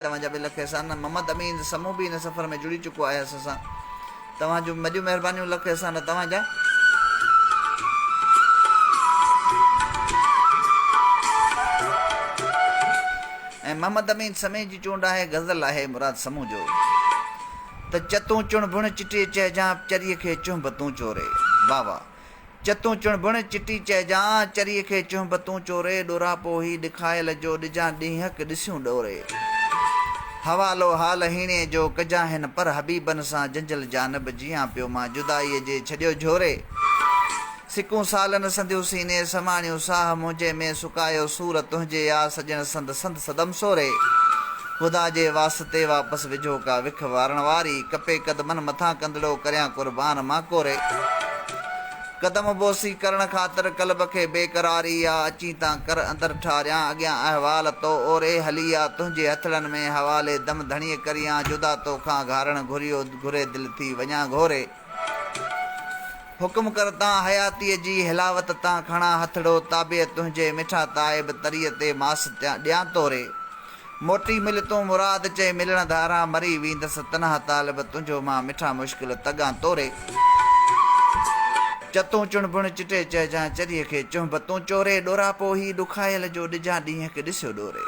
तव्हांजा बि लख एहसान। मोहम्मद अमीन समूह बि हिन सफ़र में जुड़ी चुको आहे असां। तव्हांजूं वॾियूं महिरबानियूं, लख एहसान तव्हांजा। ऐं मोहम्मद अमीन समय जी चूंड आहे, गज़ल आहे मुराद समूह जो। त चतूं चुण बुण चिटी चइजां चरीअ खे चुंब तूं चोरे। वाह वाह। चतूं चुण बुण चिटी चइजां चरीअ खे चुंब तूं चोरे। ॾोरापो ही ॾिखायल जो ॾिजां ॾींहक ॾिसियूं ॾोरे। हवालो हाल हीणे जो कजां हिन पर हबीबन सां जंजल जानब जियां पियो मां जुदाईअ जे छॾियो झोरे। सिकूं सालन संधियूं सीने समाणियूं साह मुंहिंजे में सुकायो सूर तुंहिंजे या सजण संद संद सदम सोरे। ख़ुदा जे वास्ते वापसि विझो का विख वारण वारी, कपे कदमन मथां कंदड़ो करियां कुर्बान मां कोरे। कदम बोसी करण ख़ातिर कल्ब खे बेकरारी आ, अची तां कर अंदर ठारियां अॻियां अहवाल तो ओरे। हली आ तुंहिंजे हथड़नि में हवाले दम धणीअ करियां जुदा तोखां घारण घुरियो घुरे दिलि थी वञा घोरे। हुकुम कर तां हयातीअ जी हिलावत तां खणा हथड़ो ताबे तुंहिंजे मिठा ताइब तरीअ ते मास ॾियां तोरे। मोटी मिल तूं मुराद चए मिलण धारा मरी वेंदसि तनहा तालिब तुंहिंजो मां मिठा मुश्किल तॻां तोरे। चतूं चुण बुण चिटे चइजां चरीअ खे चुंब तूं चोरे। ॾोरापो ही ॾुखायल जो ॾिजां ॾींहं खे ॾिसियो ॾोरे।